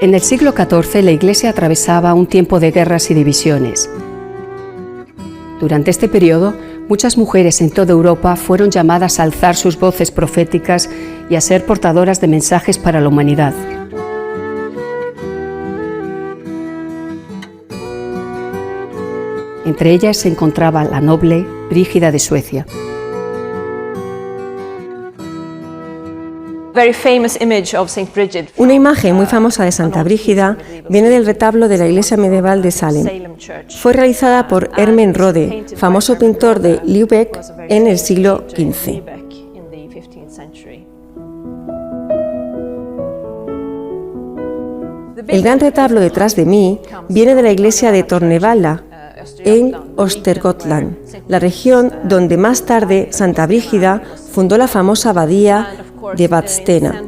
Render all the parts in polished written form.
En el siglo XIV la Iglesia atravesaba un tiempo de guerras y divisiones. Durante este periodo, muchas mujeres en toda Europa fueron llamadas a alzar sus voces proféticas y a ser portadoras de mensajes para la humanidad. Entre ellas se encontraba la noble Brígida de Suecia. Una imagen muy famosa de Santa Brígida viene del retablo de la iglesia medieval de Salem. Fue realizada por Hermann Rode, famoso pintor de Lübeck en el siglo XV. El gran retablo detrás de mí viene de la iglesia de Tornevalla, en Östergötland, la región donde más tarde Santa Brígida fundó la famosa abadía de Vadstena.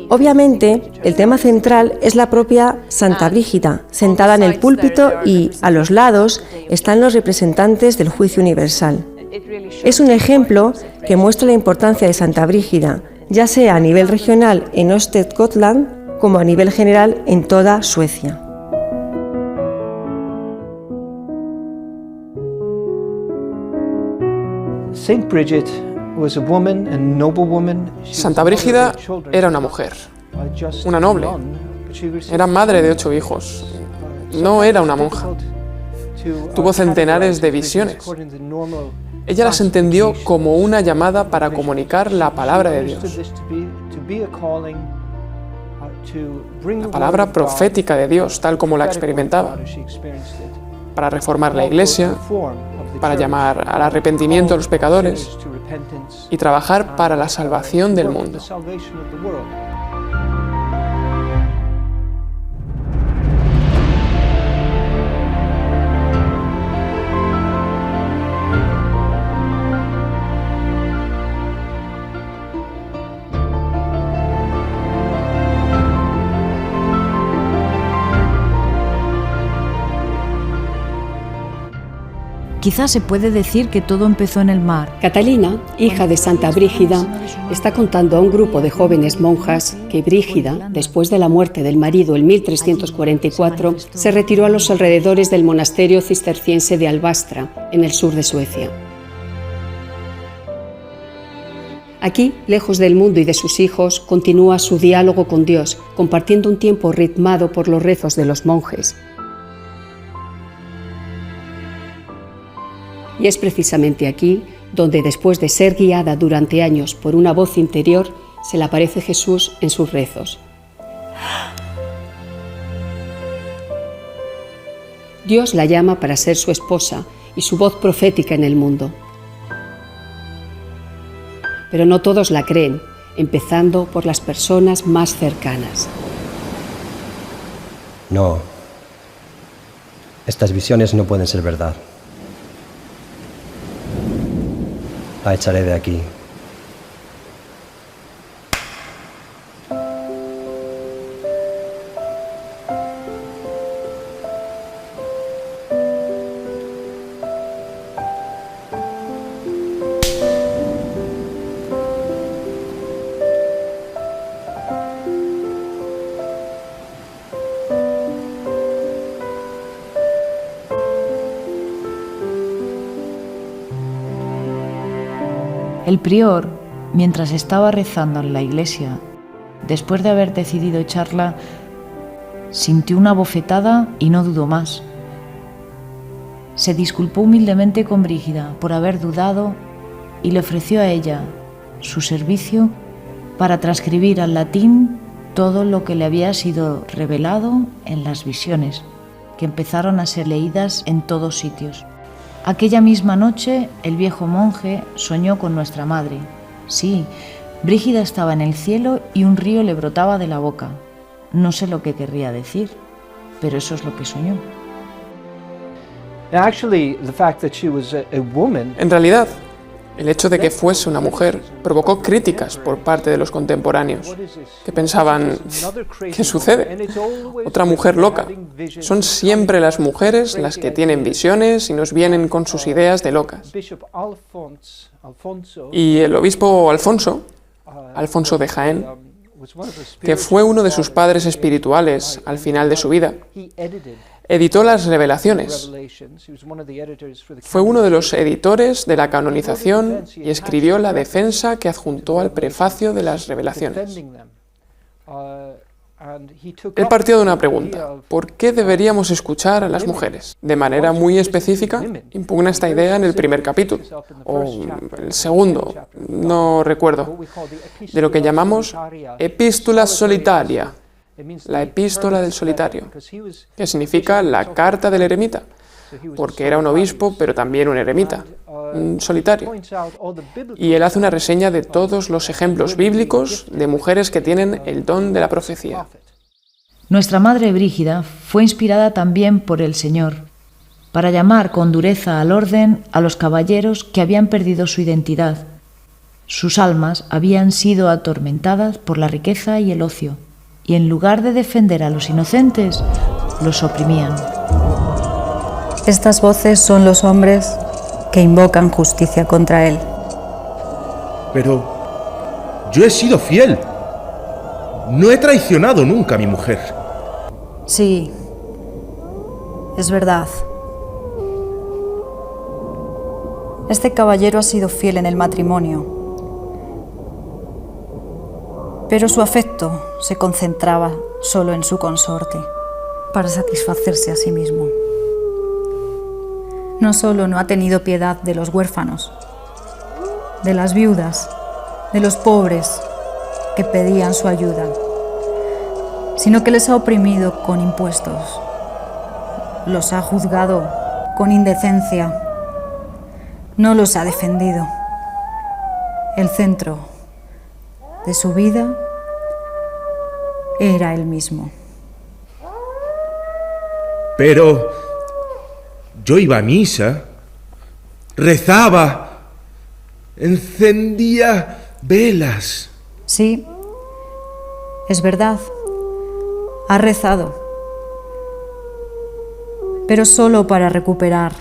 Obviamente, el tema central es la propia Santa Brígida, sentada en el púlpito, y a los lados están los representantes del juicio universal. Es un ejemplo que muestra la importancia de Santa Brígida, ya sea a nivel regional en Östergötland como a nivel general en toda Suecia. Santa Brígida era una mujer, una noble. Era madre de 8 hijos. No era una monja. Tuvo centenares de visiones. Ella las entendió como una llamada para comunicar la palabra de Dios. La palabra profética de Dios, tal como la experimentaba. Para reformar la Iglesia, para llamar al arrepentimiento a los pecadores y trabajar para la salvación del mundo. Quizás se puede decir que todo empezó en el mar. Catalina, hija de Santa Brígida, está contando a un grupo de jóvenes monjas que Brígida, después de la muerte del marido en 1344, se retiró a los alrededores del monasterio cisterciense de Albastra, en el sur de Suecia. Aquí, lejos del mundo y de sus hijos, continúa su diálogo con Dios, compartiendo un tiempo ritmado por los rezos de los monjes. Y es precisamente aquí donde, después de ser guiada durante años por una voz interior, se le aparece Jesús en sus rezos. Dios la llama para ser su esposa y su voz profética en el mundo. Pero no todos la creen, empezando por las personas más cercanas. No, estas visiones no pueden ser verdad. La echaré de aquí. El prior, mientras estaba rezando en la iglesia, después de haber decidido echarla, sintió una bofetada y no dudó más. Se disculpó humildemente con Brígida por haber dudado y le ofreció a ella su servicio para transcribir al latín todo lo que le había sido revelado en las visiones, que empezaron a ser leídas en todos sitios. Aquella misma noche, el viejo monje soñó con nuestra madre. Sí, Brígida estaba en el cielo y un río le brotaba de la boca. No sé lo que querría decir, pero eso es lo que soñó. En realidad, el hecho de que fuese una mujer provocó críticas por parte de los contemporáneos, que pensaban, ¿qué sucede? Otra mujer loca. Son siempre las mujeres las que tienen visiones y nos vienen con sus ideas de locas. Y el obispo Alfonso de Jaén, que fue uno de sus padres espirituales al final de su vida, editó las Revelaciones. Fue uno de los editores de la canonización y escribió la defensa que adjuntó al prefacio de las Revelaciones. Él partió de una pregunta: ¿por qué deberíamos escuchar a las mujeres? De manera muy específica, impugna esta idea en el primer capítulo, o el segundo, no recuerdo, de lo que llamamos Epístola Solitaria, la epístola del solitario, que significa la carta del eremita, porque era un obispo, pero también un eremita, un solitario. Y él hace una reseña de todos los ejemplos bíblicos de mujeres que tienen el don de la profecía. Nuestra Madre Brígida fue inspirada también por el Señor para llamar con dureza al orden a los caballeros que habían perdido su identidad. Sus almas habían sido atormentadas por la riqueza y el ocio, y en lugar de defender a los inocentes, los oprimían. Estas voces son los hombres que invocan justicia contra él. Pero yo he sido fiel. No he traicionado nunca a mi mujer. Sí, es verdad. Este caballero ha sido fiel en el matrimonio, pero su afecto se concentraba solo en su consorte, para satisfacerse a sí mismo. No solo no ha tenido piedad de los huérfanos, de las viudas, de los pobres que pedían su ayuda, sino que les ha oprimido con impuestos, los ha juzgado con indecencia, no los ha defendido. El centro de su vida era él mismo. Pero yo iba a misa, rezaba, encendía velas. Sí, es verdad, ha rezado, pero solo para recuperar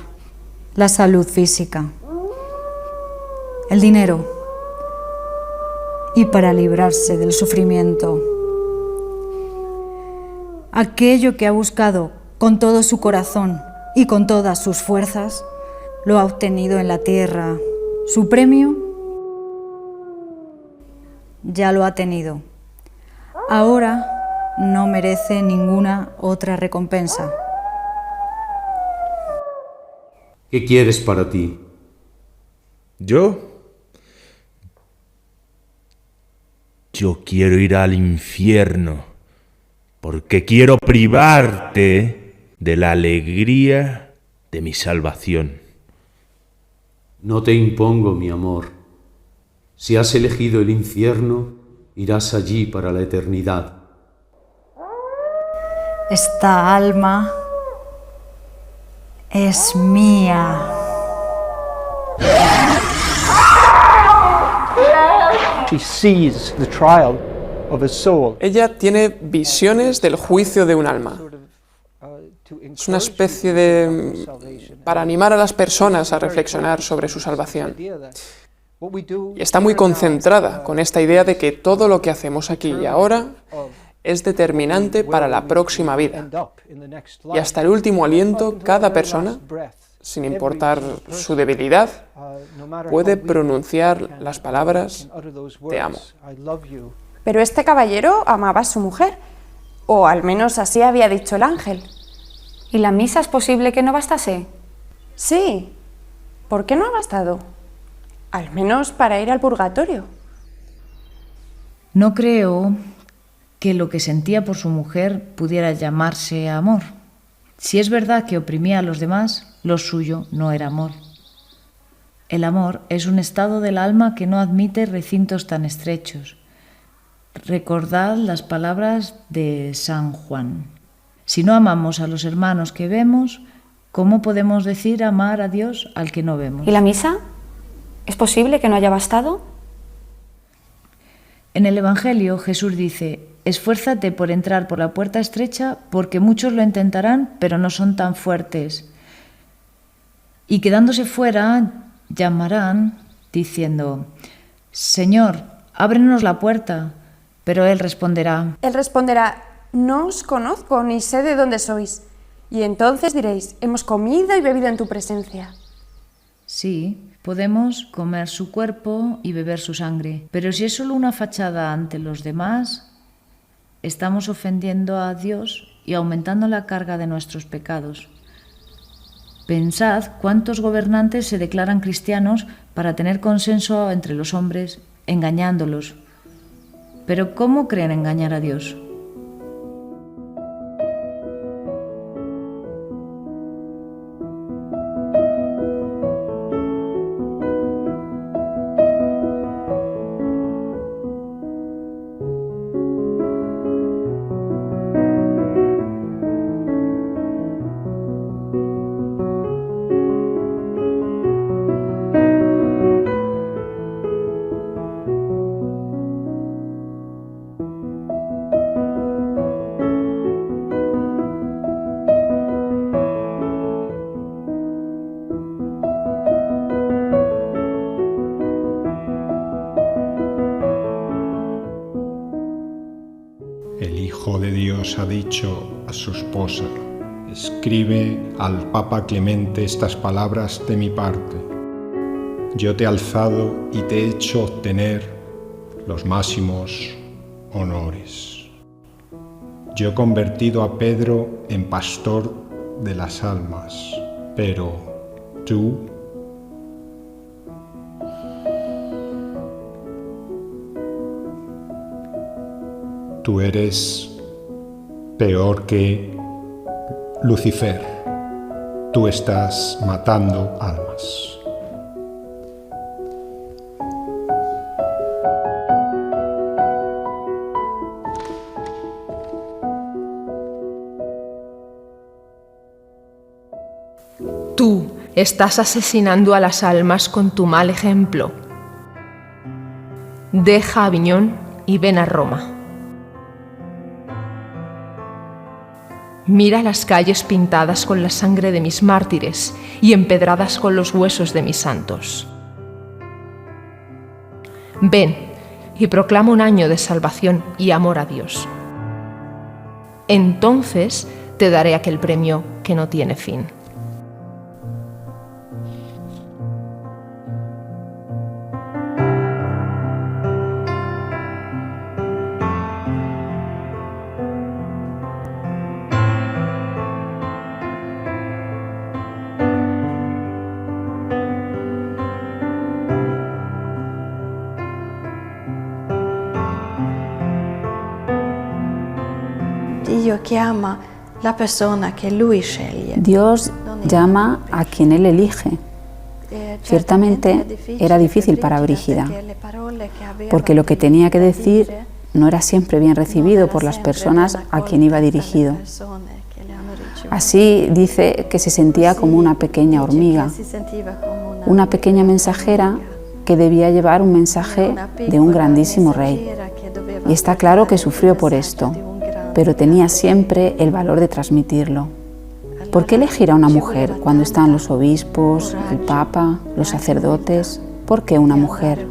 la salud física, el dinero y para librarse del sufrimiento. Aquello que ha buscado con todo su corazón y con todas sus fuerzas, lo ha obtenido en la tierra. Su premio ya lo ha tenido. Ahora no merece ninguna otra recompensa. ¿Qué quieres para ti? Yo quiero ir al infierno, porque quiero privarte de la alegría de mi salvación. No te impongo, mi amor. Si has elegido el infierno, irás allí para la eternidad. Esta alma es mía. She sees the trial of a soul. Ella tiene visiones del juicio de un alma. Es una especie de... para animar a las personas a reflexionar sobre su salvación. Y está muy concentrada con esta idea de que todo lo que hacemos aquí y ahora es determinante para la próxima vida. Y hasta el último aliento, cada persona, sin importar su debilidad, puede pronunciar las palabras "te amo". Pero este caballero amaba a su mujer, o al menos así había dicho el ángel. ¿Y la misa es posible que no bastase? Sí. ¿Por qué no ha bastado? Al menos para ir al purgatorio. No creo que lo que sentía por su mujer pudiera llamarse amor. Si es verdad que oprimía a los demás, lo suyo no era amor. El amor es un estado del alma que no admite recintos tan estrechos. Recordad las palabras de San Juan. Si no amamos a los hermanos que vemos, ¿cómo podemos decir amar a Dios al que no vemos? ¿Y la misa? ¿Es posible que no haya bastado? En el Evangelio Jesús dice: esfuérzate por entrar por la puerta estrecha, porque muchos lo intentarán, pero no son tan fuertes. Y quedándose fuera, llamarán diciendo: Señor, ábrenos la puerta. Pero él responderá, no os conozco ni sé de dónde sois. Y entonces diréis, hemos comido y bebido en tu presencia. sí, podemos comer su cuerpo y beber su sangre, pero si es solo una fachada ante los demás, estamos ofendiendo a Dios y aumentando la carga de nuestros pecados. Pensad cuántos gobernantes se declaran cristianos para tener consenso entre los hombres, engañándolos. Pero ¿cómo creen engañar a Dios? El Hijo de Dios ha dicho a su esposa: escribe al Papa Clemente estas palabras de mi parte. Yo te he alzado y te he hecho obtener los máximos honores. Yo he convertido a Pedro en pastor de las almas, pero tú eres peor que Lucifer. Tú estás matando almas. Tú estás asesinando a las almas con tu mal ejemplo. Deja Aviñón y ven a Roma. Mira las calles pintadas con la sangre de mis mártires y empedradas con los huesos de mis santos. Ven y proclama un año de salvación y amor a Dios. Entonces te daré aquel premio que no tiene fin. Dios llama a quien Él elige. Ciertamente era difícil para Brígida, porque lo que tenía que decir no era siempre bien recibido por las personas a quien iba dirigido. Así dice que se sentía como una pequeña hormiga, una pequeña mensajera que debía llevar un mensaje de un grandísimo rey. Y está claro que sufrió por esto, pero tenía siempre el valor de transmitirlo. ¿Por qué elegir a una mujer cuando están los obispos, el papa, los sacerdotes? ¿Por qué una mujer?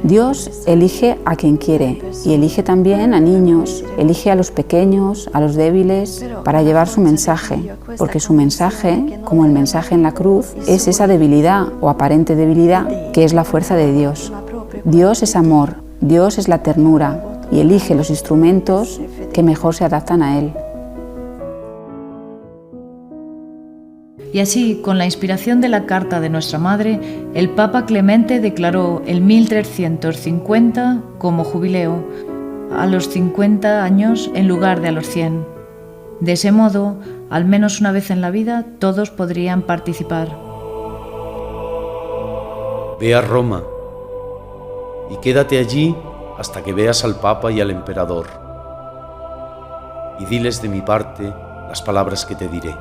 Dios elige a quien quiere y elige también a niños, elige a los pequeños, a los débiles, para llevar su mensaje, porque su mensaje, como el mensaje en la cruz, es esa debilidad o aparente debilidad que es la fuerza de Dios. Dios es amor, Dios es la ternura y elige los instrumentos que mejor se adaptan a Él. Y así, con la inspiración de la carta de nuestra Madre, el Papa Clemente declaró el 1350 como jubileo, a los 50 años en lugar de a los 100. De ese modo, al menos una vez en la vida, todos podrían participar. Ve a Roma y quédate allí hasta que veas al Papa y al Emperador. Y diles de mi parte las palabras que te diré.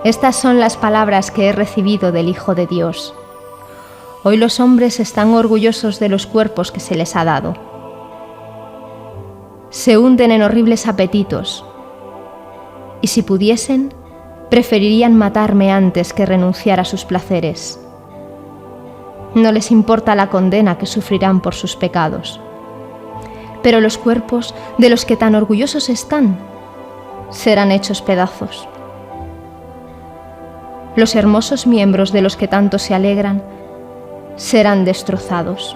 Estas son las palabras que he recibido del Hijo de Dios. Hoy los hombres están orgullosos de los cuerpos que se les ha dado. Se hunden en horribles apetitos y si pudiesen, preferirían matarme antes que renunciar a sus placeres. No les importa la condena que sufrirán por sus pecados. Pero los cuerpos de los que tan orgullosos están serán hechos pedazos. Los hermosos miembros de los que tanto se alegran serán destrozados.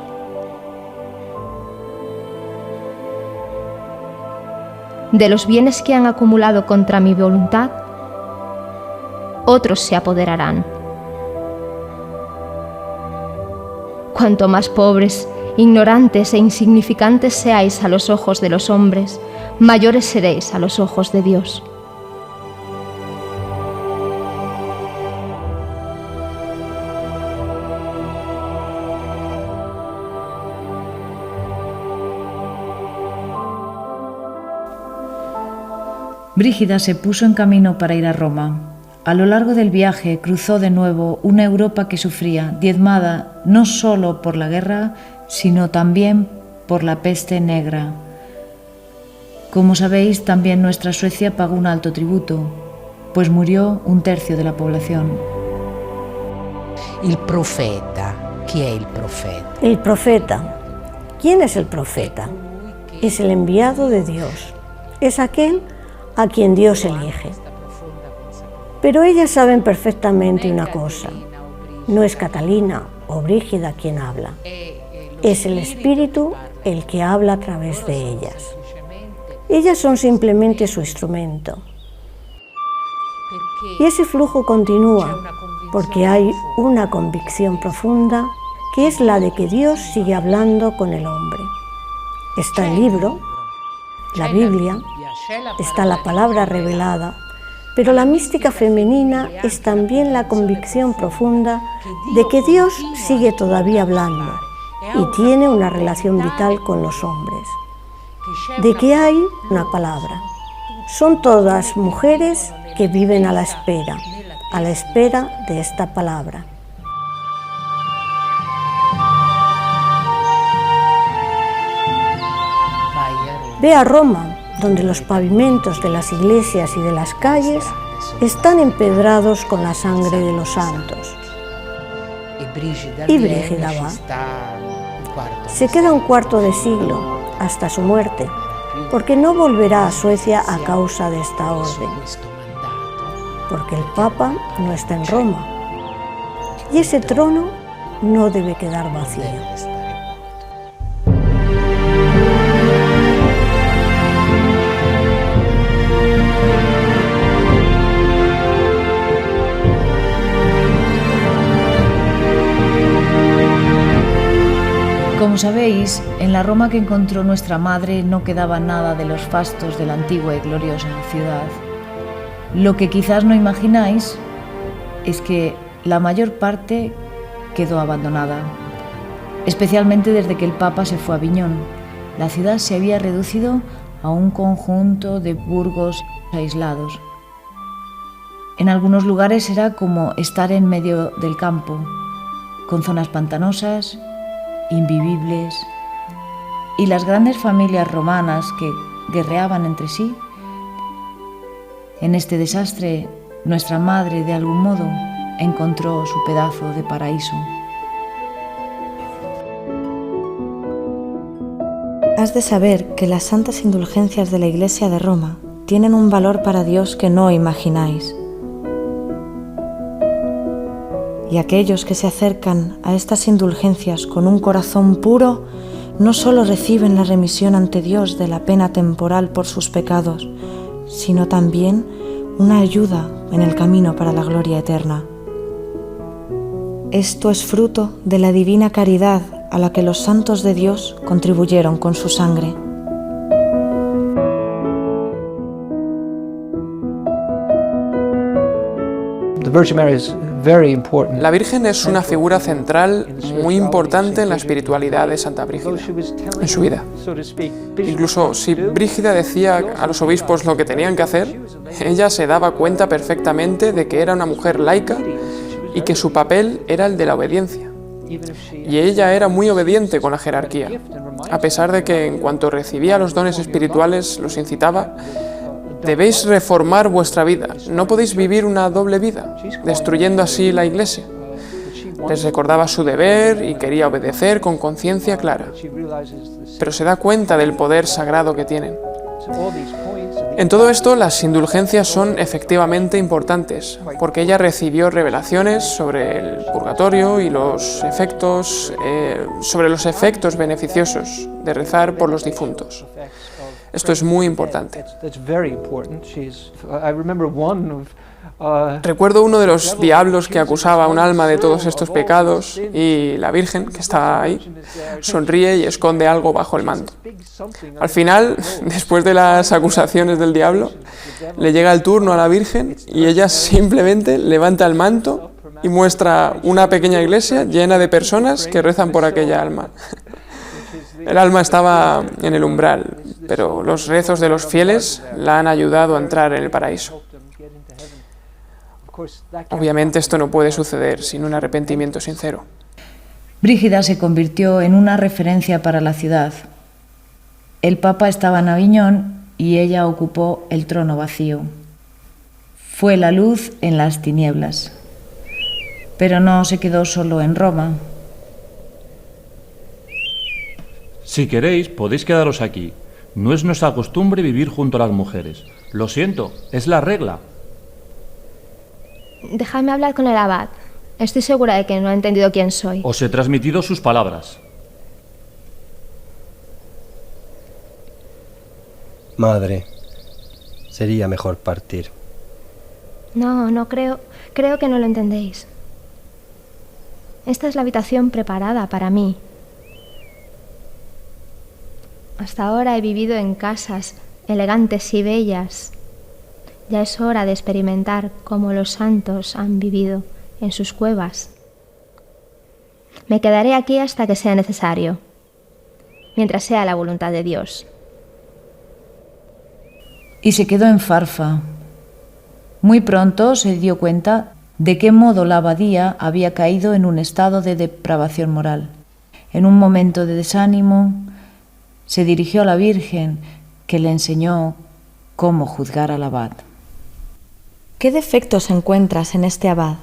De los bienes que han acumulado contra mi voluntad, otros se apoderarán. Cuanto más pobres, ignorantes e insignificantes seáis a los ojos de los hombres, mayores seréis a los ojos de Dios. Brígida se puso en camino para ir a Roma. A lo largo del viaje cruzó de nuevo una Europa que sufría, diezmada no solo por la guerra, sino también por la peste negra. Como sabéis, también nuestra Suecia pagó un alto tributo, pues murió 1/3 de la población. El profeta. ¿Quién es el profeta? El profeta. ¿Quién es el profeta? Es el enviado de Dios. Es aquel a quien Dios elige. Pero ellas saben perfectamente una cosa. No es Catalina o Brígida quien habla. Es el Espíritu el que habla a través de ellas. Ellas son simplemente su instrumento. Y ese flujo continúa porque hay una convicción profunda que es la de que Dios sigue hablando con el hombre. Está el libro, la Biblia, está la palabra revelada, pero la mística femenina es también la convicción profunda de que Dios sigue todavía hablando y tiene una relación vital con los hombres, de que hay una palabra. Son todas mujeres que viven a la espera de esta palabra. Ve a Roma, donde los pavimentos de las iglesias y de las calles están empedrados con la sangre de los santos. Y Brígida va. Se queda 1/4 de siglo, hasta su muerte, porque no volverá a Suecia a causa de esta orden, porque el Papa no está en Roma, y ese trono no debe quedar vacío. Como sabéis, en la Roma que encontró nuestra madre no quedaba nada de los fastos de la antigua y gloriosa ciudad. Lo que quizás no imagináis es que la mayor parte quedó abandonada, especialmente desde que el Papa se fue a Aviñón. La ciudad se había reducido a un conjunto de burgos aislados. En algunos lugares era como estar en medio del campo, con zonas pantanosas, invivibles, y las grandes familias romanas que guerreaban entre sí. En este desastre, nuestra madre, de algún modo, encontró su pedazo de paraíso. Has de saber que las santas indulgencias de la Iglesia de Roma tienen un valor para Dios que no imagináis. Y aquellos que se acercan a estas indulgencias con un corazón puro, no solo reciben la remisión ante Dios de la pena temporal por sus pecados, sino también una ayuda en el camino para la gloria eterna. Esto es fruto de la divina caridad a la que los santos de Dios contribuyeron con su sangre. La Virgen es una figura central muy importante en la espiritualidad de Santa Brígida, en su vida. Incluso si Brígida decía a los obispos lo que tenían que hacer, ella se daba cuenta perfectamente de que era una mujer laica y que su papel era el de la obediencia. Y ella era muy obediente con la jerarquía, a pesar de que en cuanto recibía los dones espirituales los incitaba: debéis reformar vuestra vida, no podéis vivir una doble vida, destruyendo así la Iglesia. Les recordaba su deber y quería obedecer con conciencia clara. Pero se da cuenta del poder sagrado que tienen. En todo esto, las indulgencias son efectivamente importantes, porque ella recibió revelaciones sobre el purgatorio y sobre los efectos beneficiosos de rezar por los difuntos. Esto es muy importante. Recuerdo uno de los diablos que acusaba a un alma de todos estos pecados y la Virgen, que está ahí, sonríe y esconde algo bajo el manto. Al final, después de las acusaciones del diablo, le llega el turno a la Virgen y ella simplemente levanta el manto y muestra una pequeña iglesia llena de personas que rezan por aquella alma. El alma estaba en el umbral, pero los rezos de los fieles la han ayudado a entrar en el paraíso. Obviamente esto no puede suceder sin un arrepentimiento sincero. Brígida se convirtió en una referencia para la ciudad. El Papa estaba en Aviñón y ella ocupó el trono vacío. Fue la luz en las tinieblas. Pero no se quedó solo en Roma. Si queréis, podéis quedaros aquí. No es nuestra costumbre vivir junto a las mujeres. Lo siento, es la regla. Dejadme hablar con el abad. Estoy segura de que no ha entendido quién soy. Os he transmitido sus palabras. Madre, sería mejor partir. No creo que no lo entendéis. Esta es la habitación preparada para mí. Hasta ahora he vivido en casas elegantes y bellas. Ya es hora de experimentar cómo los santos han vivido en sus cuevas. Me quedaré aquí hasta que sea necesario, mientras sea la voluntad de Dios. Y se quedó en Farfa. Muy pronto se dio cuenta de qué modo la abadía había caído en un estado de depravación moral. En un momento de desánimo, se dirigió a la Virgen, que le enseñó cómo juzgar al abad. ¿Qué defectos encuentras en este abad?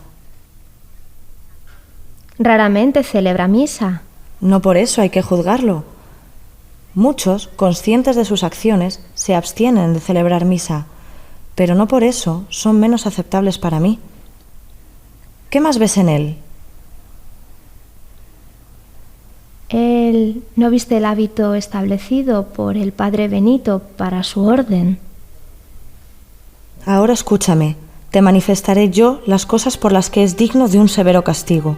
Raramente celebra misa. No por eso hay que juzgarlo. Muchos, conscientes de sus acciones, se abstienen de celebrar misa, pero no por eso son menos aceptables para mí. ¿Qué más ves en él? Él no viste el hábito establecido por el padre Benito para su orden. Ahora escúchame, te manifestaré yo las cosas por las que es digno de un severo castigo.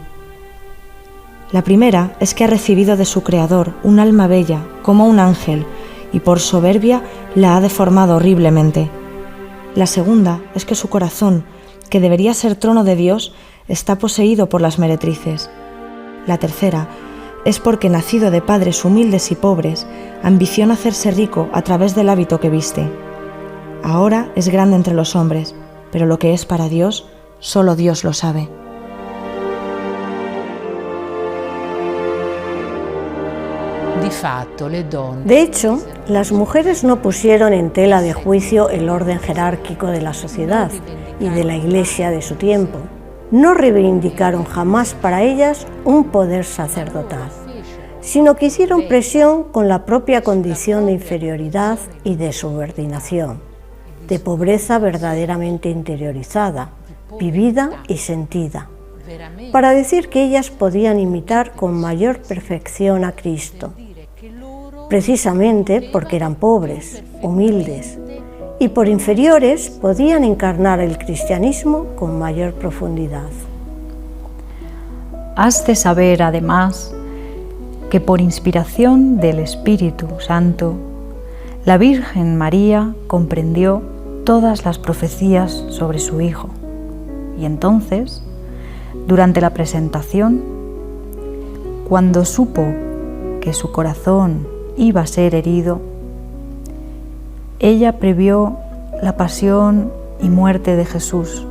La primera es que ha recibido de su Creador un alma bella, como un ángel, y por soberbia la ha deformado horriblemente. La segunda es que su corazón, que debería ser trono de Dios, está poseído por las meretrices. La tercera es porque, nacido de padres humildes y pobres, ambiciona hacerse rico a través del hábito que viste. Ahora es grande entre los hombres, pero lo que es para Dios, solo Dios lo sabe. De hecho, las mujeres no pusieron en tela de juicio el orden jerárquico de la sociedad y de la Iglesia de su tiempo. No reivindicaron jamás para ellas un poder sacerdotal, sino que hicieron presión con la propia condición de inferioridad y de subordinación, de pobreza verdaderamente interiorizada, vivida y sentida, para decir que ellas podían imitar con mayor perfección a Cristo, precisamente porque eran pobres, humildes, y por inferiores podían encarnar el cristianismo con mayor profundidad. Has de saber, además, que por inspiración del Espíritu Santo, la Virgen María comprendió todas las profecías sobre su Hijo, y entonces, durante la presentación, cuando supo que su corazón iba a ser herido, ella previó la pasión y muerte de Jesús,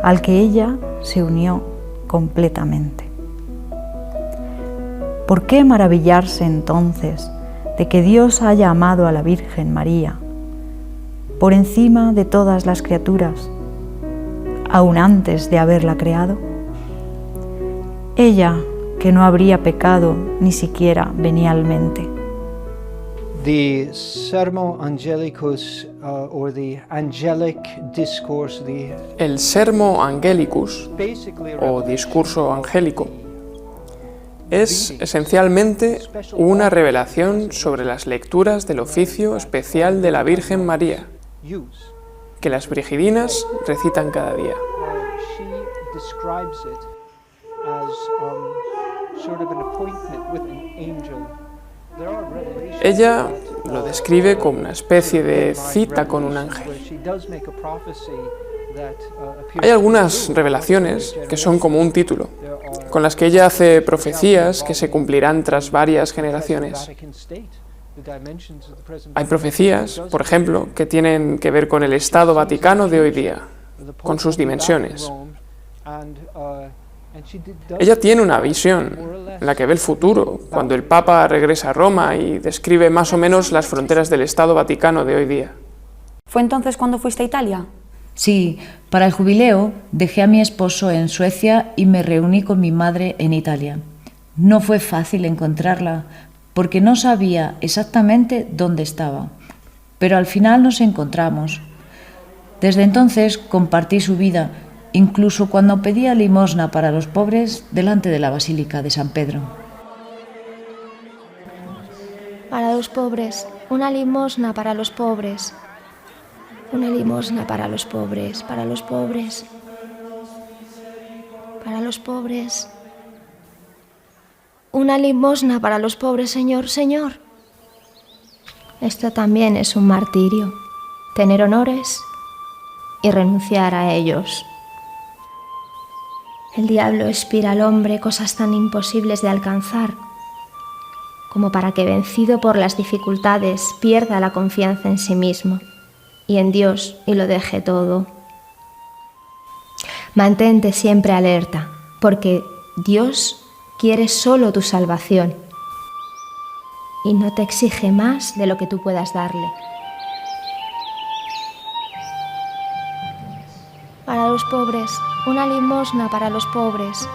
al que ella se unió completamente. ¿Por qué maravillarse entonces de que Dios haya amado a la Virgen María por encima de todas las criaturas, aún antes de haberla creado? ella, que no habría pecado ni siquiera venialmente. The Sermo Angelicus, or the angelic discourse, El Sermo Angelicus, o discurso angélico, es esencialmente una revelación sobre las lecturas del oficio especial de la Virgen María, que las brigidinas recitan cada día. she describes it as sort of an appointment with an angel. There are revelations. Ella lo describe como una especie de cita con un ángel. She does make a prophecy that appears. Hay algunas revelaciones que son como un título, con las que ella hace profecías que se cumplirán tras varias generaciones. Hay profecías, por ejemplo, que tienen que ver con el Estado Vaticano de hoy día, con sus dimensiones. Ella tiene una visión en la que ve el futuro, cuando el Papa regresa a Roma y describe más o menos las fronteras del Estado Vaticano de hoy día. ¿Fue entonces cuando fuiste a Italia? Sí, para el jubileo dejé a mi esposo en Suecia y me reuní con mi madre en Italia. No fue fácil encontrarla, porque no sabía exactamente dónde estaba, pero al final nos encontramos. Desde entonces compartí su vida, incluso cuando pedía limosna para los pobres delante de la Basílica de San Pedro. Para los pobres, una limosna para los pobres. Una limosna para los pobres, para los pobres. Para los pobres. Una limosna para los pobres, Señor, Señor. Esto también es un martirio, tener honores y renunciar a ellos. El diablo inspira al hombre cosas tan imposibles de alcanzar, como para que, vencido por las dificultades, pierda la confianza en sí mismo y en Dios y lo deje todo. Mantente siempre alerta, porque Dios quiere solo tu salvación y no te exige más de lo que tú puedas darle. Para los pobres, una limosna para los pobres.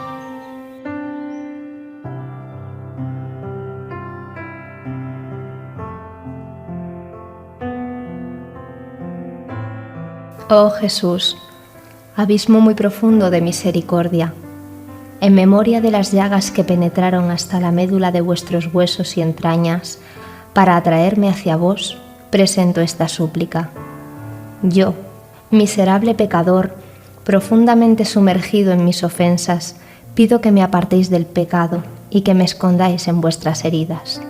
Oh Jesús, abismo muy profundo de misericordia, en memoria de las llagas que penetraron hasta la médula de vuestros huesos y entrañas, para atraerme hacia vos, presento esta súplica. Yo, miserable pecador, profundamente sumergido en mis ofensas, pido que me apartéis del pecado y que me escondáis en vuestras heridas.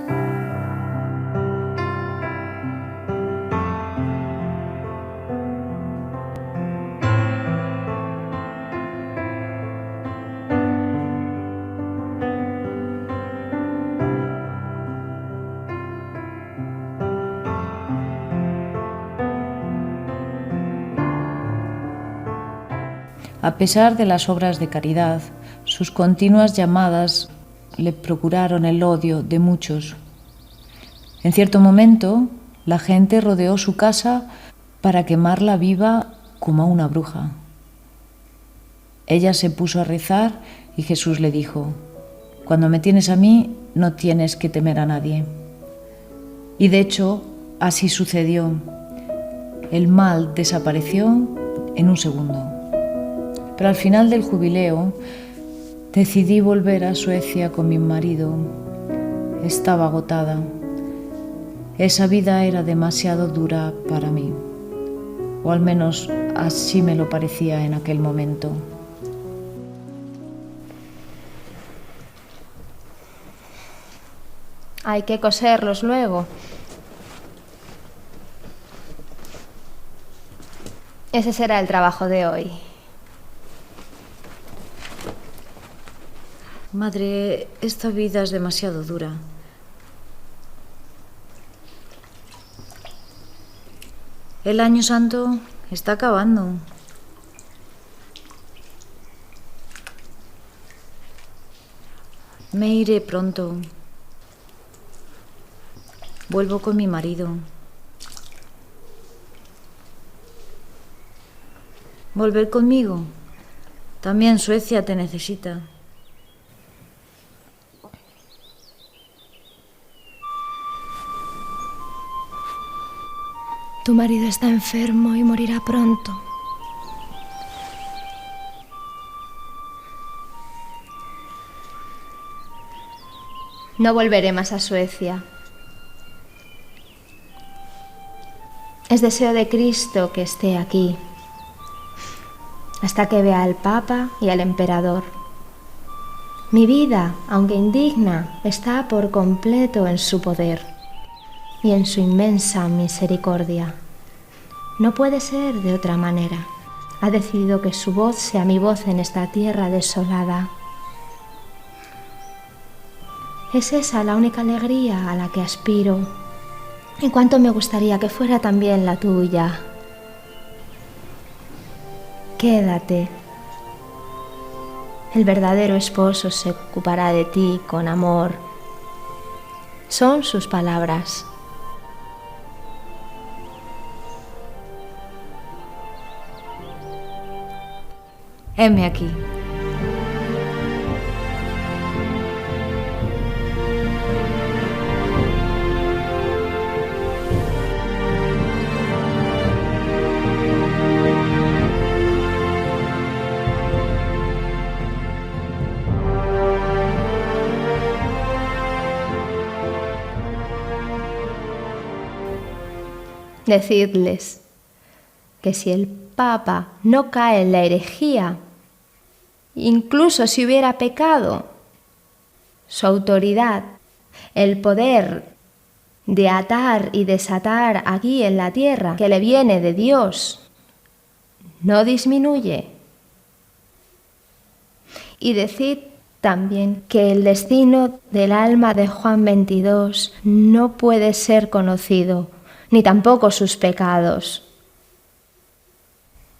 A pesar de las obras de caridad, sus continuas llamadas le procuraron el odio de muchos. En cierto momento, la gente rodeó su casa para quemarla viva como a una bruja. Ella se puso a rezar y Jesús le dijo: «Cuando me tienes a mí, no tienes que temer a nadie». Y de hecho, así sucedió. El mal desapareció en un segundo. Pero al final del jubileo decidí volver a Suecia con mi marido. Estaba agotada. Esa vida era demasiado dura para mí, o al menos así me lo parecía en aquel momento. Hay que coserlos luego. Ese será el trabajo de hoy. Madre, esta vida es demasiado dura. El año santo está acabando. Me iré pronto. Vuelvo con mi marido. ¿Volver conmigo? También Suecia te necesita. Tu marido está enfermo y morirá pronto. No volveré más a Suecia. Es deseo de Cristo que esté aquí, hasta que vea al Papa y al Emperador. Mi vida, aunque indigna, está por completo en su poder y en su inmensa misericordia. No puede ser de otra manera. Ha decidido que su voz sea mi voz en esta tierra desolada. Es esa la única alegría a la que aspiro, y cuánto me gustaría que fuera también la tuya. Quédate. El verdadero esposo se ocupará de ti con amor. Son sus palabras. Heme aquí. Decidles que si el Papa no cae en la herejía, incluso si hubiera pecado, su autoridad, el poder de atar y desatar aquí en la tierra que le viene de Dios, no disminuye. Y decid también que el destino del alma de Juan 22 no puede ser conocido, ni tampoco sus pecados.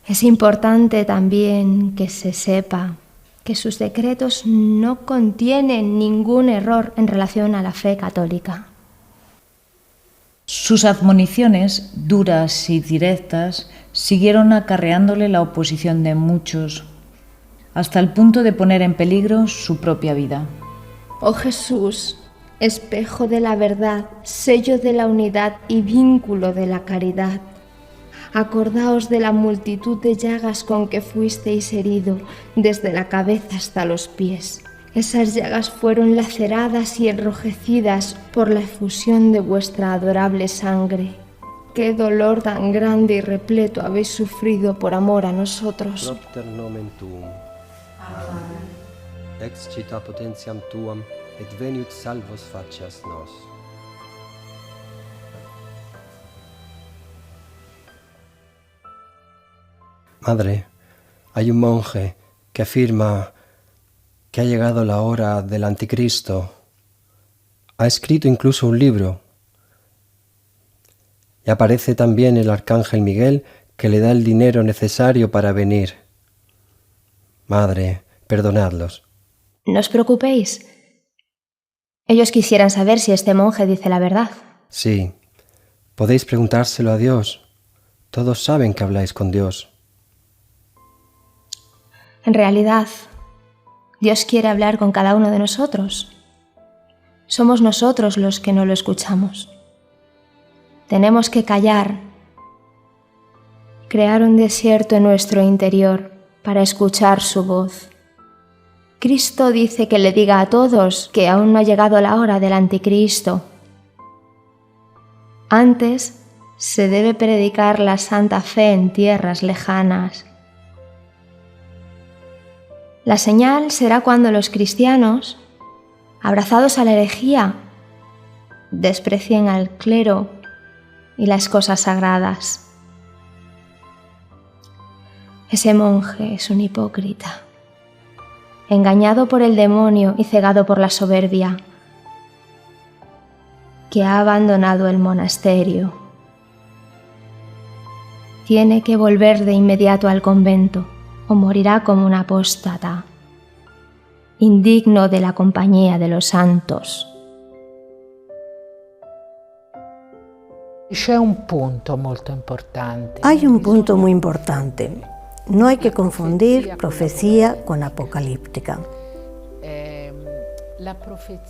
Es importante también que se sepa que sus decretos no contienen ningún error en relación a la fe católica. Sus admoniciones, duras y directas, siguieron acarreándole la oposición de muchos, hasta el punto de poner en peligro su propia vida. Oh Jesús, espejo de la verdad, sello de la unidad y vínculo de la caridad. Acordaos de la multitud de llagas con que fuisteis herido, desde la cabeza hasta los pies. Esas llagas fueron laceradas y enrojecidas por la efusión de vuestra adorable sangre. Qué dolor tan grande y repleto habéis sufrido por amor a nosotros. Propter nomen tuum. Excita potentiam tuam, et veniut salvos facias nos. Madre, hay un monje que afirma que ha llegado la hora del anticristo. Ha escrito incluso un libro. Y aparece también el arcángel Miguel que le da el dinero necesario para venir. Madre, perdonadlos. No os preocupéis. Ellos quisieran saber si este monje dice la verdad. Sí, podéis preguntárselo a Dios. Todos saben que habláis con Dios. En realidad, Dios quiere hablar con cada uno de nosotros. Somos nosotros los que no lo escuchamos. Tenemos que callar, crear un desierto en nuestro interior para escuchar su voz. Cristo dice que le diga a todos que aún no ha llegado la hora del anticristo. Antes se debe predicar la santa fe en tierras lejanas. La señal será cuando los cristianos, abrazados a la herejía, desprecien al clero y las cosas sagradas. Ese monje es un hipócrita, engañado por el demonio y cegado por la soberbia, que ha abandonado el monasterio. Tiene que volver de inmediato al convento o morirá como un apóstata, indigno de la compañía de los santos. Hay un punto muy importante. No hay que confundir profecía con apocalíptica.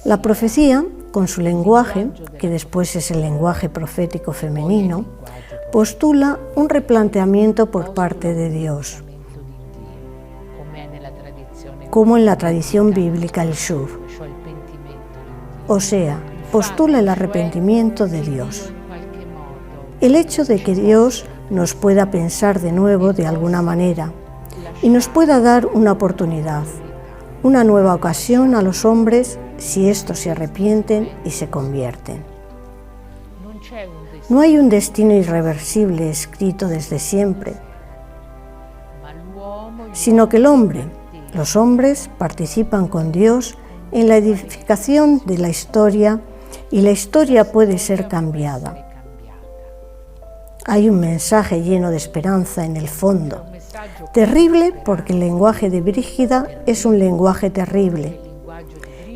La profecía, con su lenguaje, que después es el lenguaje profético femenino, postula un replanteamiento por parte de Dios, como en la tradición bíblica el Shuv, o sea, postula el arrepentimiento de Dios. El hecho de que Dios nos pueda pensar de nuevo de alguna manera y nos pueda dar una oportunidad, una nueva ocasión a los hombres si estos se arrepienten y se convierten. No hay un destino irreversible escrito desde siempre, sino que el hombre, los hombres participan con Dios en la edificación de la historia y la historia puede ser cambiada. Hay un mensaje lleno de esperanza en el fondo. Terrible porque el lenguaje de Brígida es un lenguaje terrible.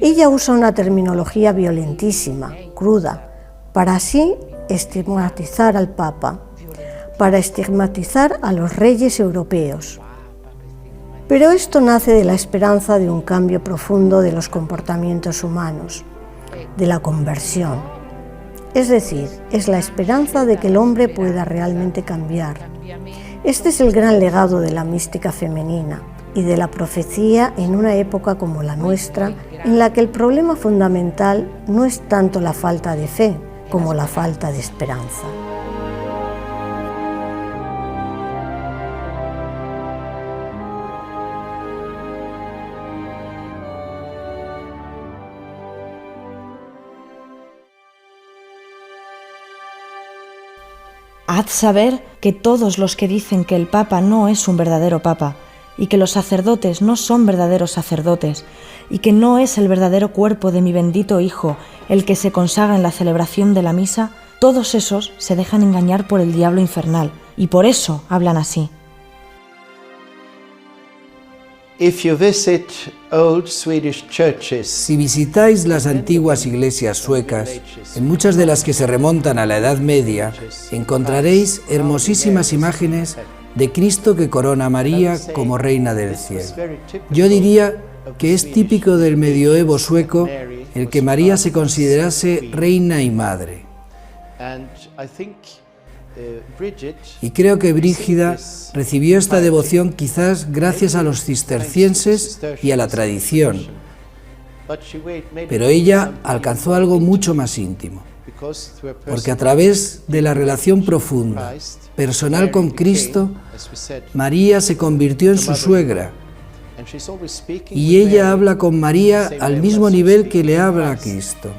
Ella usa una terminología violentísima, cruda, para así estigmatizar al Papa, para estigmatizar a los reyes europeos. Pero esto nace de la esperanza de un cambio profundo de los comportamientos humanos, de la conversión. Es decir, es la esperanza de que el hombre pueda realmente cambiar. Este es el gran legado de la mística femenina y de la profecía en una época como la nuestra, en la que el problema fundamental no es tanto la falta de fe como la falta de esperanza. Haz saber que todos los que dicen que el Papa no es un verdadero Papa, y que los sacerdotes no son verdaderos sacerdotes, y que no es el verdadero cuerpo de mi bendito Hijo el que se consagra en la celebración de la misa, todos esos se dejan engañar por el diablo infernal, y por eso hablan así. Si visitáis las antiguas iglesias suecas, en muchas de las que se remontan a la Edad Media, encontraréis hermosísimas imágenes de Cristo que corona a María como reina del cielo. Yo diría que es típico del medioevo sueco el que María se considerase reina y madre. Y creo que Brígida recibió esta devoción quizás gracias a los cistercienses y a la tradición, pero ella alcanzó algo mucho más íntimo, porque a través de la relación profunda, personal con Cristo, María se convirtió en su suegra, y ella habla con María al mismo nivel que le habla a Cristo.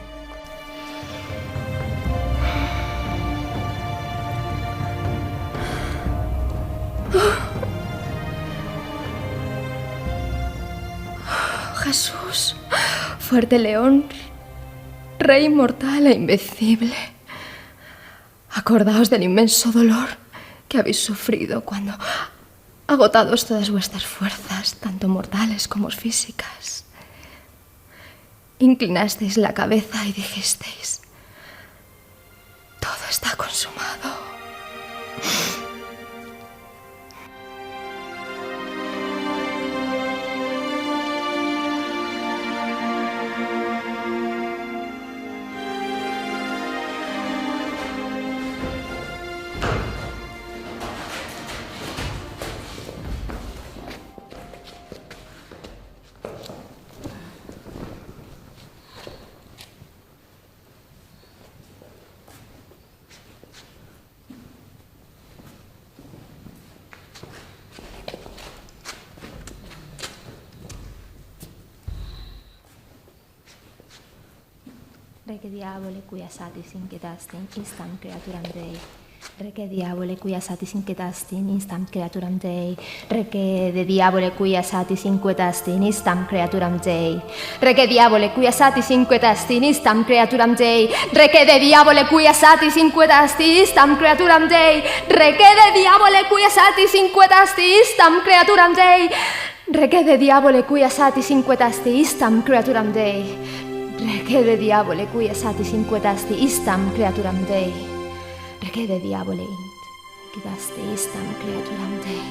Jesús, fuerte león, rey inmortal e invencible, acordaos del inmenso dolor que habéis sufrido cuando, agotados todas vuestras fuerzas, tanto mortales como físicas, inclinasteis la cabeza y dijisteis: todo está consumado. Rege diavole quia satis inquietastin instam creaturam Dei. Rege diavole quia satis inquietastin instam creaturam Dei. Rege de diavole quia satis inquietastin instam creaturam Dei. Rege diavole quia satis inquietastin instam creaturam Dei. Rege de diavole quia satis inquietastin instam creaturam Dei. Rege de diavole quia satis inquietastin instam creaturam Dei. Rege de diavole quia satis inquietasti istam creaturam Dei. Rege de diavole quia satis inquietasti istam creaturam Dei. Rege de diavole inquietasti istam creaturam Dei.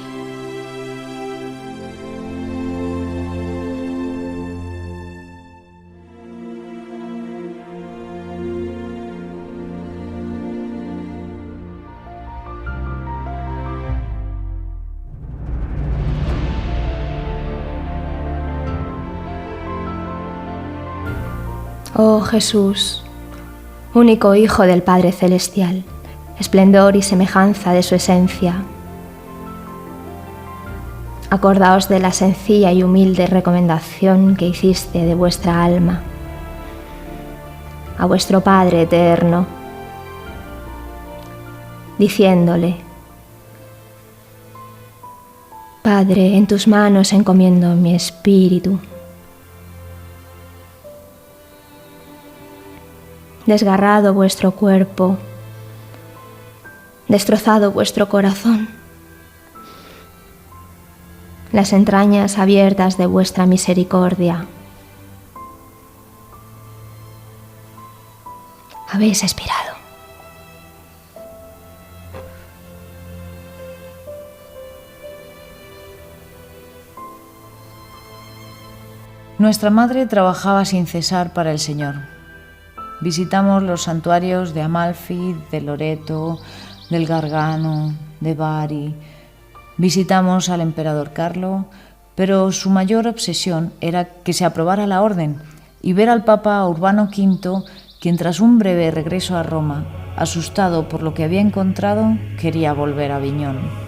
Oh Jesús, único Hijo del Padre Celestial, esplendor y semejanza de su esencia. Acordaos de la sencilla y humilde recomendación que hiciste de vuestra alma a vuestro Padre eterno, diciéndole: Padre, en tus manos encomiendo mi espíritu. Desgarrado vuestro cuerpo, destrozado vuestro corazón, las entrañas abiertas de vuestra misericordia. Habéis expirado. Nuestra madre trabajaba sin cesar para el Señor. Visitamos los santuarios de Amalfi, de Loreto, del Gargano, de Bari. Visitamos al emperador Carlo, pero su mayor obsesión era que se aprobara la orden y ver al Papa Urbano V, quien tras un breve regreso a Roma, asustado por lo que había encontrado, quería volver a Aviñón.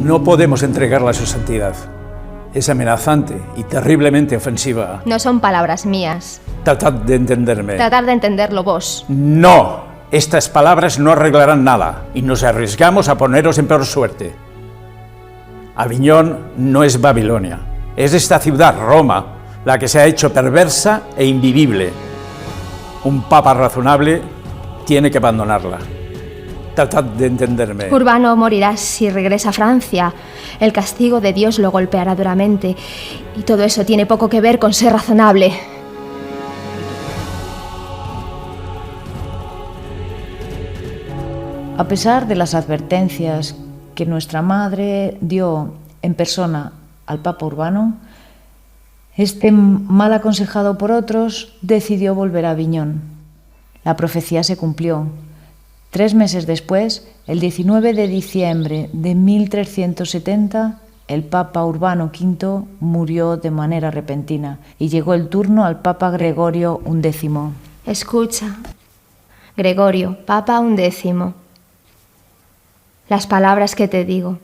No podemos entregarla a su santidad. Es amenazante y terriblemente ofensiva. No son palabras mías. Tratad de entenderme. Tratar de entenderlo vos. ¡No! Estas palabras no arreglarán nada y nos arriesgamos a poneros en peor suerte. Aviñón no es Babilonia. Es esta ciudad, Roma, la que se ha hecho perversa e invivible. Un papa razonable tiene que abandonarla. Tratad de entenderme. Urbano morirá si regresa a Francia. El castigo de Dios lo golpeará duramente. Y todo eso tiene poco que ver con ser razonable. A pesar de las advertencias que nuestra madre dio en persona al Papa Urbano, este, mal aconsejado por otros, decidió volver a Aviñón. La profecía se cumplió. 3 meses después, el 19 de diciembre de 1370, el Papa Urbano V murió de manera repentina y llegó el turno al Papa Gregorio XI. Escucha, Gregorio, Papa XI, las palabras que te digo.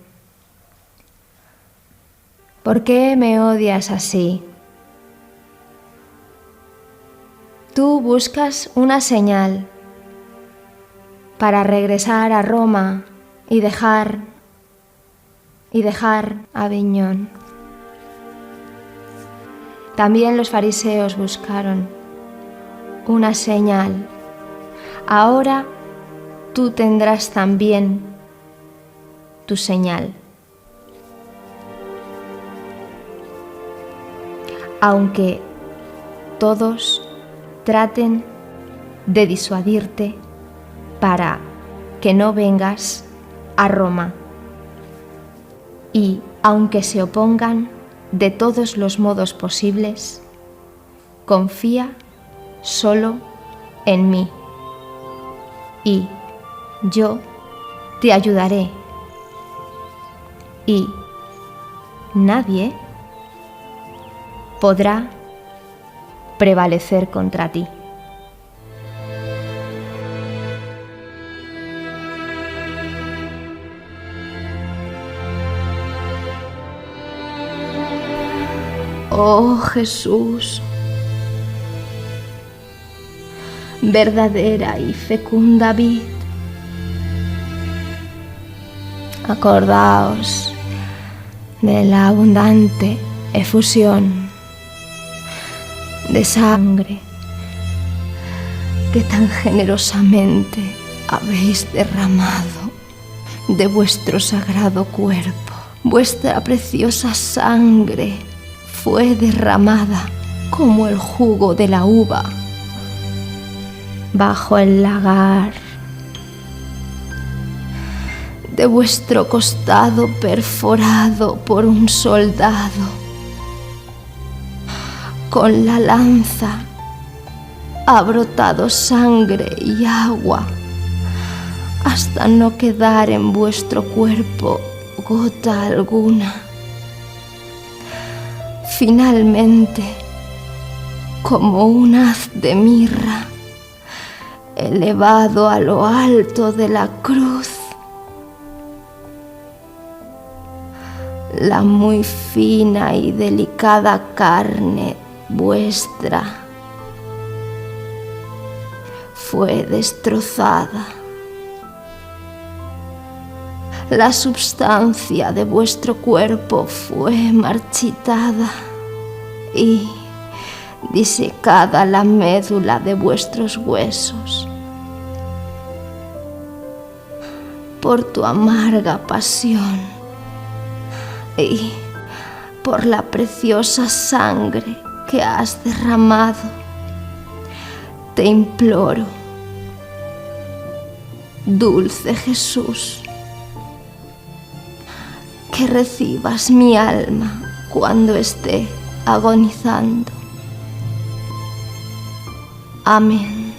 ¿Por qué me odias así? Tú buscas una señal para regresar a Roma y dejar Aviñón. También los fariseos buscaron una señal. Ahora tú tendrás también tu señal. Aunque todos traten de disuadirte para que no vengas a Roma. Y aunque se opongan de todos los modos posibles, confía solo en mí. Y yo te ayudaré. Y nadie podrá prevalecer contra ti. Oh Jesús, verdadera y fecunda vid, acordaos de la abundante efusión de sangre que tan generosamente habéis derramado de vuestro sagrado cuerpo. Vuestra preciosa sangre fue derramada como el jugo de la uva bajo el lagar de vuestro costado perforado por un soldado con la lanza ha brotado sangre y agua hasta no quedar en vuestro cuerpo gota alguna. Finalmente, como un haz de mirra, elevado a lo alto de la cruz, la muy fina y delicada carne vuestra fue destrozada. La substancia de vuestro cuerpo fue marchitada y disecada la médula de vuestros huesos. Por tu amarga pasión y por la preciosa sangre que has derramado, te imploro, dulce Jesús, que recibas mi alma cuando esté agonizando. Amén.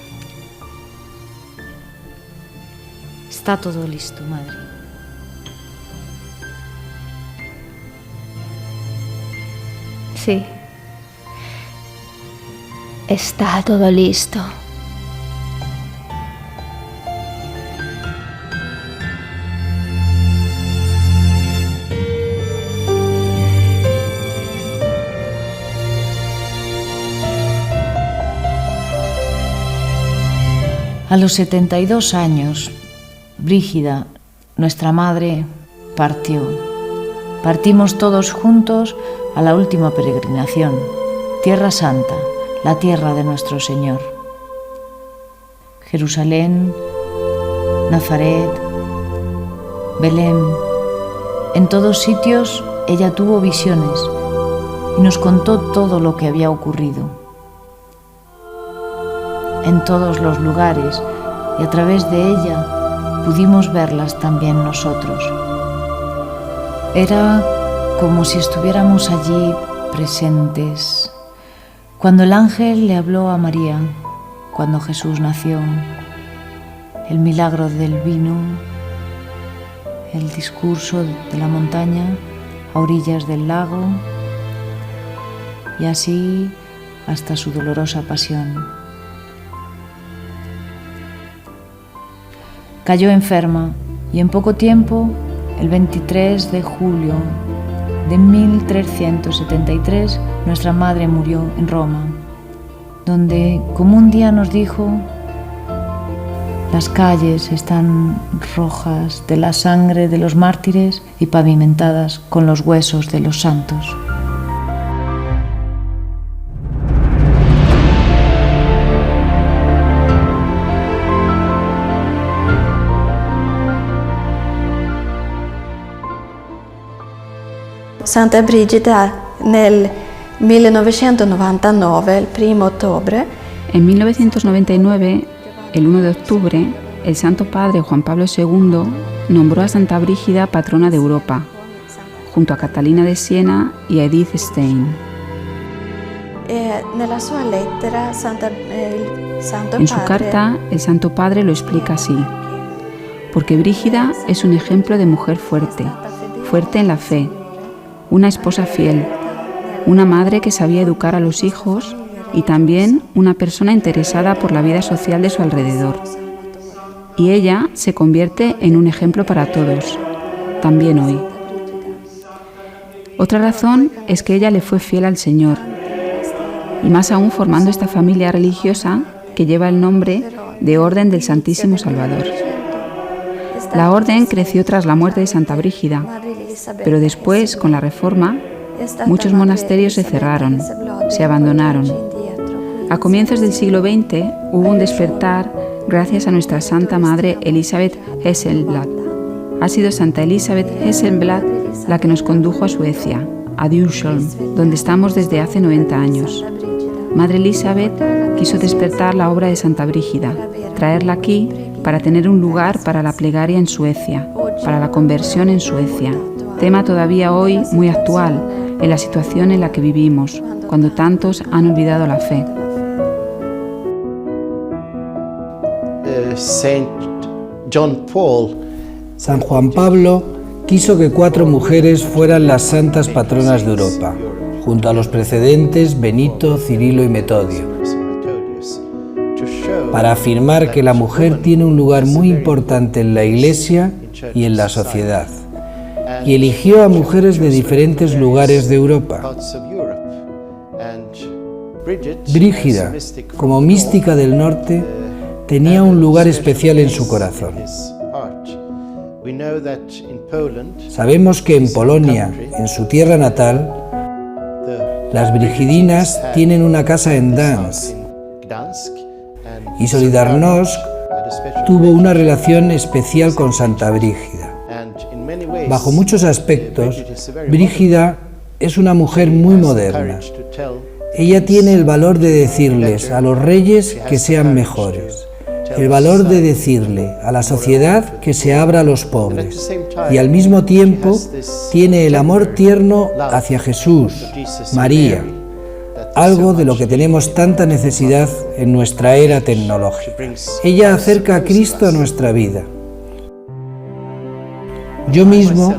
Está todo listo, madre. Sí. Está todo listo. A los 72 años, Brígida, nuestra madre, partió. Partimos todos juntos a la última peregrinación, Tierra Santa, la tierra de nuestro Señor. Jerusalén, Nazaret, Belén, en todos sitios ella tuvo visiones y nos contó todo lo que había ocurrido. En todos los lugares y a través de ella pudimos verlas también nosotros. Era como si estuviéramos allí presentes. Cuando el ángel le habló a María, cuando Jesús nació, el milagro del vino, el discurso de la montaña a orillas del lago y así hasta su dolorosa pasión. Cayó enferma y en poco tiempo, el 23 de julio de 1373, nuestra madre murió en Roma, donde, como un día nos dijo, las calles están rojas de la sangre de los mártires y pavimentadas con los huesos de los santos. Santa Brigida nel 1999, el 1 ottobre. En 1999, el 1 de octubre, el Santo Padre Juan Pablo II nombró a Santa Brígida patrona de Europa, junto a Catalina de Siena y a Edith Stein. En su carta, el Santo Padre lo explica así: porque Brígida es un ejemplo de mujer fuerte, fuerte en la fe, una esposa fiel, una madre que sabía educar a los hijos y también una persona interesada por la vida social de su alrededor. Y ella se convierte en un ejemplo para todos, también hoy. Otra razón es que ella le fue fiel al Señor, y más aún formando esta familia religiosa que lleva el nombre de Orden del Santísimo Salvador. La orden creció tras la muerte de Santa Brígida, pero después, con la Reforma, muchos monasterios se cerraron, se abandonaron. A comienzos del siglo XX hubo un despertar gracias a nuestra Santa Madre Elisabeth Hesselblad. Ha sido Santa Elisabeth Hesselblad la que nos condujo a Suecia, a Djursholm, donde estamos desde hace 90 años. Madre Elisabeth quiso despertar la obra de Santa Brígida, traerla aquí para tener un lugar para la plegaria en Suecia, para la conversión en Suecia. Tema todavía hoy muy actual en la situación en la que vivimos, cuando tantos han olvidado la fe. San Juan Pablo quiso que 4 mujeres fueran las santas patronas de Europa, junto a los precedentes Benito, Cirilo y Metodio, para afirmar que la mujer tiene un lugar muy importante en la Iglesia y en la sociedad, y eligió a mujeres de diferentes lugares de Europa. Brígida, como mística del norte, tenía un lugar especial en su corazón. Sabemos que en Polonia, en su tierra natal, las brigidinas tienen una casa en Gdansk, y Solidarnosc tuvo una relación especial con Santa Brígida. Bajo muchos aspectos, Brígida es una mujer muy moderna. Ella tiene el valor de decirles a los reyes que sean mejores, el valor de decirle a la sociedad que se abra a los pobres, y al mismo tiempo tiene el amor tierno hacia Jesús, María, algo de lo que tenemos tanta necesidad en nuestra era tecnológica. Ella acerca a Cristo a nuestra vida. Yo mismo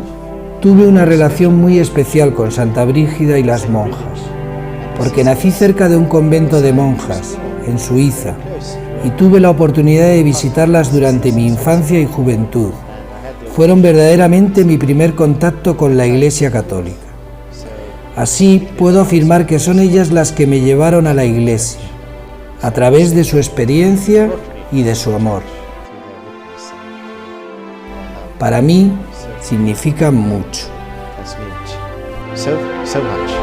tuve una relación muy especial con Santa Brígida y las monjas, porque nací cerca de un convento de monjas, en Suiza, y tuve la oportunidad de visitarlas durante mi infancia y juventud. Fueron verdaderamente mi primer contacto con la Iglesia Católica. Así puedo afirmar que son ellas las que me llevaron a la Iglesia, a través de su experiencia y de su amor. Para mí significan mucho. So much.